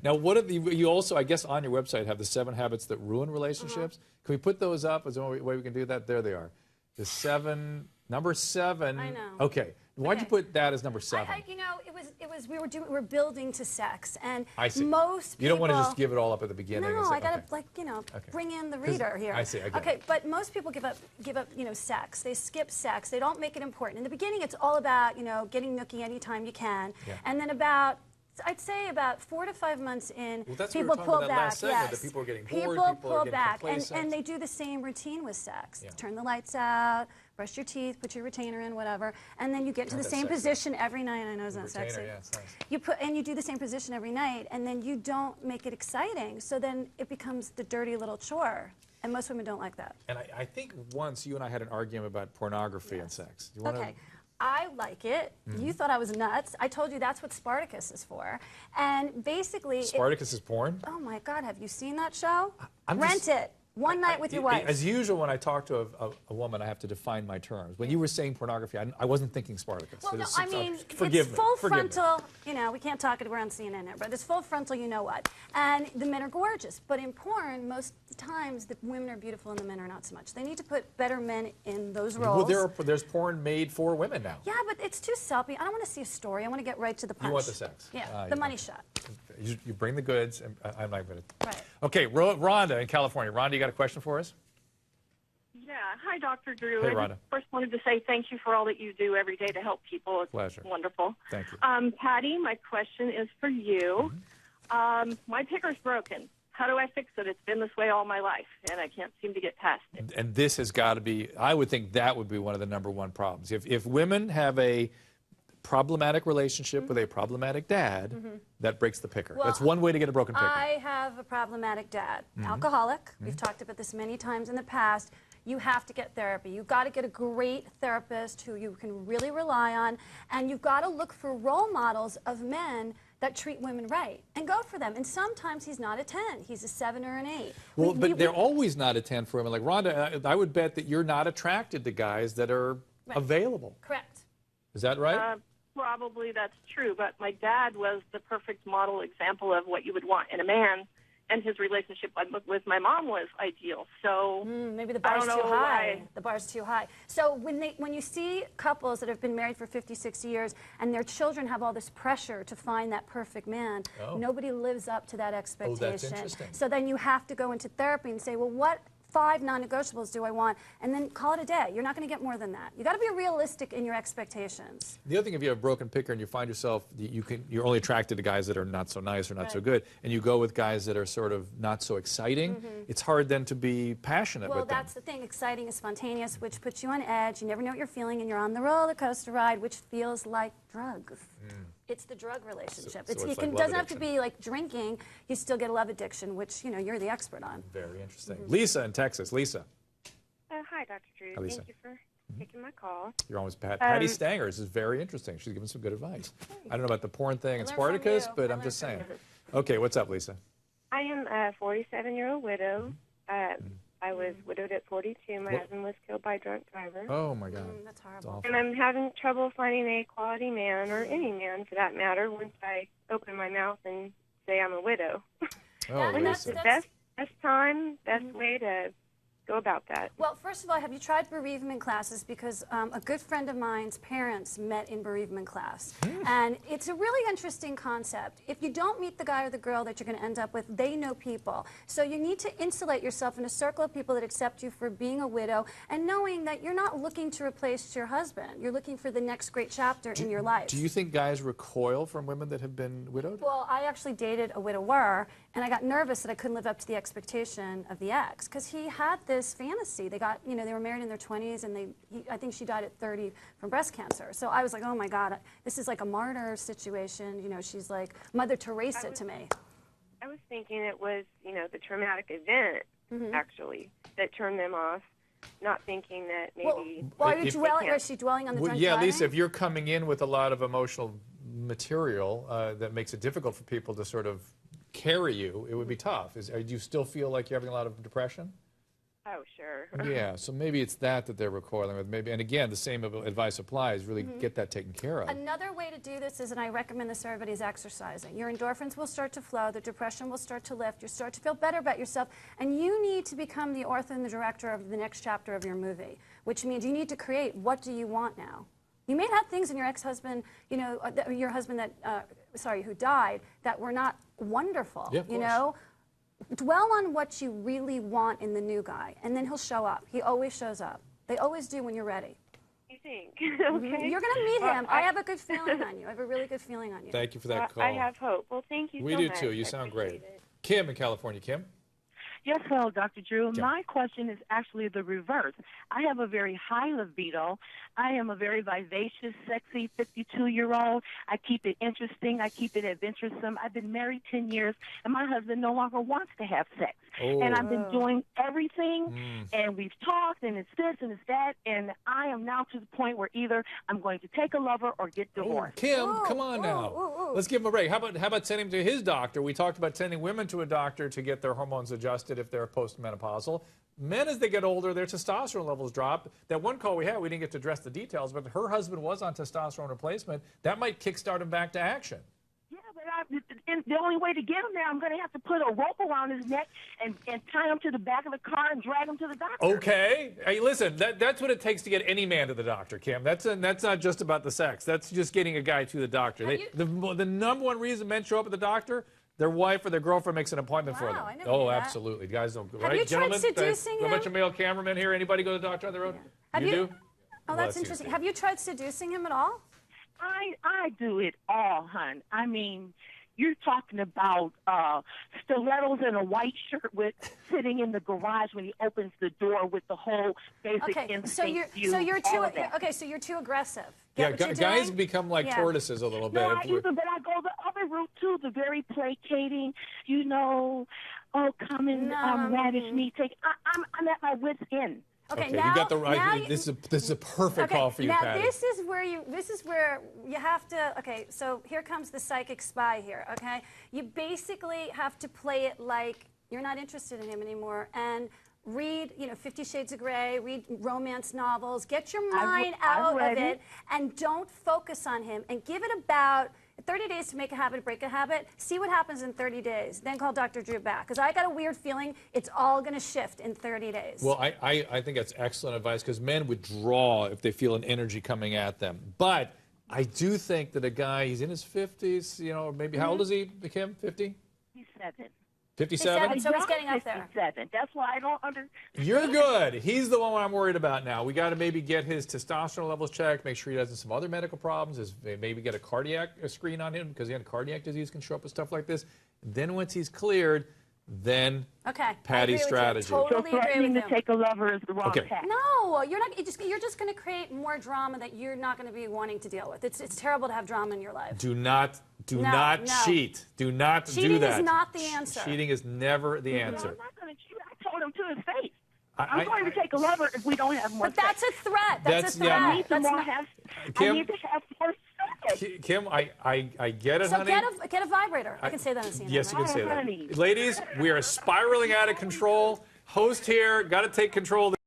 Now, what are you also, I guess, on your website have the 7 habits that ruin relationships. Can we put those up? Is there a way we can do that? There they are. The 7, number 7. I know. Okay. Why'd you put that as number 7? You know, we were building to sex, and I see. most people. You don't want to just give it all up at the beginning. No, and say, I gotta bring in the reader here. I see. I get okay, it. but most people give up sex. They skip sex. They don't make it important. In the beginning, it's all about getting nookie anytime you can, and then I'd say about 4 to 5 months in, people pull back. That people are getting bored, people pull are getting back, complacent. and they do the same routine with sex. Turn the lights out, brush your teeth, put your retainer in, whatever, and then you get to the same position every night. I know it's not sexy. Yeah, it's nice. You do the same position every night, and then you don't make it exciting. So then it becomes the dirty little chore. And most women don't like that. And I think once you and I had an argument about pornography and sex. Do you want to? I like it. You thought I was nuts. I told you that's what Spartacus is for. And basically... Spartacus is porn? Oh, my God. Have you seen that show? Rent it. One night with your wife. As usual, when I talk to a woman, I have to define my terms. When you were saying pornography, I wasn't thinking Spartacus. Well, no, I mean, forgive it's full me. frontal. We can't talk it. We're on CNN here, but it's full frontal. You know what? And the men are gorgeous, but in porn, most times the women are beautiful and the men are not so much. They need to put better men in those roles. Well, there's porn made for women now. Yeah, but it's too soapy. I don't want to see a story. I want to get right to the punch. You want the sex? Yeah, the money shot. You bring the goods, and I'm not going to. Right. Okay, Rhonda in California. Rhonda, you got a question for us? Yeah. Hi, Dr. Drew. Hey, I Rhonda. just first wanted to say thank you for all that you do every day to help people. It's Pleasure. Wonderful. Thank you. Patty, my question is for you. My picker's broken. How do I fix it? It's been this way all my life, and I can't seem to get past it. And this has got to be, I would think that would be one of the #1 problems. If women have a problematic relationship with a problematic dad, that breaks the picker. Well, that's one way to get a broken picker. I have a problematic dad, alcoholic. We've talked about this many times in the past. You have to get therapy. You've got to get a great therapist who you can really rely on, and you've got to look for role models of men that treat women right and go for them. And sometimes he's not a 10. He's a 7 or an 8. Well, but they're always not a 10 for women. Like Rhonda, I would bet that you're not attracted to guys that are available. Correct. Is that right? Probably that's true, but my dad was the perfect model example of what you would want in a man, and his relationship with my mom was ideal. So maybe the bar's too high. The bar's too high. So when you see couples that have been married for 50, 60 years and their children have all this pressure to find that perfect man, nobody lives up to that expectation. Oh, that's interesting. So then you have to go into therapy and say, well, what 5 non-negotiables do I want, and then call it a day. You're not going to get more than that. You got to be realistic in your expectations. The other thing, if you have a broken picker and you find yourself, you're only attracted to guys that are not so nice or not so good, and you go with guys that are sort of not so exciting, it's hard then to be passionate with them. Well, that's the thing. Exciting is spontaneous, which puts you on edge. You never know what you're feeling, and you're on the roller coaster ride, which feels like drugs. It's the drug relationship. So it like doesn't have to be like drinking. You still get a love addiction, which you're the expert on. Very interesting. Lisa in Texas. Lisa. Hi, Dr. Drew. Hi, Lisa. Thank you for taking my call. You're almost Patty Stanger. This is very interesting. She's giving some good advice. I don't know about the porn thing and Spartacus, but I'm just saying. Okay, what's up, Lisa? I am a 47-year-old widow. I was widowed at 42. My husband was killed by a drunk driver. Oh, my God. That's horrible. And I'm having trouble finding a quality man, or any man for that matter, once I open my mouth and say I'm a widow. Oh, That's the best time, best way to go about that? Well, first of all, have you tried bereavement classes? Because a good friend of mine's parents met in bereavement class. And it's a really interesting concept. If you don't meet the guy or the girl that you're going to end up with, they know people. So you need to insulate yourself in a circle of people that accept you for being a widow and knowing that you're not looking to replace your husband. You're looking for the next great chapter in your life. Do you think guys recoil from women that have been widowed? Well, I actually dated a widower, and I got nervous that I couldn't live up to the expectation of the ex, because he had this fantasy. They got, they were married in their 20s, and I think she died at 30 from breast cancer. So I was like, oh my God, this is like a martyr situation. She's like Mother Teresa to me. I was thinking it was, the traumatic event, actually, that turned them off. Not thinking that maybe... Well, are you dwelling, or is she dwelling on the drunk yeah, driving? Lisa, if you're coming in with a lot of emotional material that makes it difficult for people to sort of carry you, it would be tough. Do you still feel like you're having a lot of depression? Oh, sure. Yeah, so maybe it's that they're recoiling with. Maybe, and again, the same advice applies. Really get that taken care of. Another way to do this is, and I recommend this to everybody, is exercising. Your endorphins will start to flow, the depression will start to lift, you start to feel better about yourself, and you need to become the author and the director of the next chapter of your movie, which means you need to create what do you want now. You may have things in your ex-husband, you know, your husband that, who died, that were not wonderful, Yeah, of you course. know? Dwell on what you really want in the new guy, and then he'll show up. He always shows up. They always do when you're ready. You think? Okay. You're going to meet him. I have a good feeling on you. I have a really good feeling on you. Thank you for that call. I have hope. Well, thank you We so do much. too. You I sound great. appreciate it. Kim in California. Kim? Yes, hello, Dr. Drew. Yeah. My question is actually the reverse. I have a very high libido. I am a very vivacious, sexy 52-year-old. I keep it interesting. I keep it adventuresome. I've been married 10 years, and my husband no longer wants to have sex. Oh. And I've been doing everything, and we've talked, and it's this and it's that, and I am now to the point where either I'm going to take a lover or get divorced. Kim, come on now. Let's give him a break. How about sending him to his doctor? We talked about sending women to a doctor to get their hormones adjusted if they're postmenopausal. Men, as they get older, their testosterone levels drop. That one call we had, we didn't get to address the details, but her husband was on testosterone replacement. That might kickstart him back to action. Yeah, but the only way to get him there, I'm going to have to put a rope around his neck and tie him to the back of the car and drag him to the doctor. Okay. Hey, listen, that's what it takes to get any man to the doctor, Kim. That's not just about the sex. That's just getting a guy to the doctor. The number one reason men show up at the doctor, their wife or their girlfriend makes an appointment for them. I never knew that. Absolutely. Guys don't go, Have right? you tried Gentlemen, seducing a bunch him? of male cameramen here. Anybody go to the doctor on the road? Have you you- do? Oh, Well, that's seems interesting. to- Have you tried seducing him at all? I do it all, hon. I mean, you're talking about stilettos and a white shirt with sitting in the garage when he opens the door with the whole basic Okay, instinct so you're view, too all of that. okay. So you're too aggressive. Yeah, Get what you're guys doing? become like Yeah. tortoises a little bit. No, If I we're- even, but I go the other route too, the very placating, you know, oh, come and radish me. I'm at my wit's end. Okay, Okay, now you got the right. now you- This is a perfect call for you, now Patty. this is where you have to. Okay, so here comes the psychic spy here. Okay, you basically have to play it like you're not interested in him anymore and read, 50 Shades of Grey, read romance novels, get your mind out of read it, it. and don't focus on him, and give it about 30 days to make a habit, break a habit. See what happens in 30 days. Then call Dr. Drew back, because I got a weird feeling it's all going to shift in 30 days. Well, I think that's excellent advice because men withdraw if they feel an energy coming at them. But I do think that a guy, he's in his 50s, maybe, how old is he, Kim? 50? He's 7. 57? So he's getting up there. 57. That's why I don't understand. You're good. He's the one I'm worried about now. We got to maybe get his testosterone levels checked, make sure he doesn't have some other medical problems, maybe get a cardiac screen on him because cardiac disease can show up with stuff like this. Then once he's cleared, then Okay. Patty's strategy. So Totally agree threatening with to you. take a lover is the wrong Okay. path. No, you're not. You're just going to create more drama that you're not going to be wanting to deal with. It's terrible to have drama in your life. Do not No. cheat. Do not do Cheating that. is not the answer. Cheating is never the No, answer. I'm not going to cheat. I told him to his face. I- I'm going to take a lover if we don't have more But that's sex. a threat. That's a yeah. threat. I need to That's more not- have. Kim? I need to have more sex. Kim, I get it, So honey. get a vibrator. I can say that on CNN. Yes, you right? can say honey. that. Ladies, we are spiraling out of control. Host here, got to take control.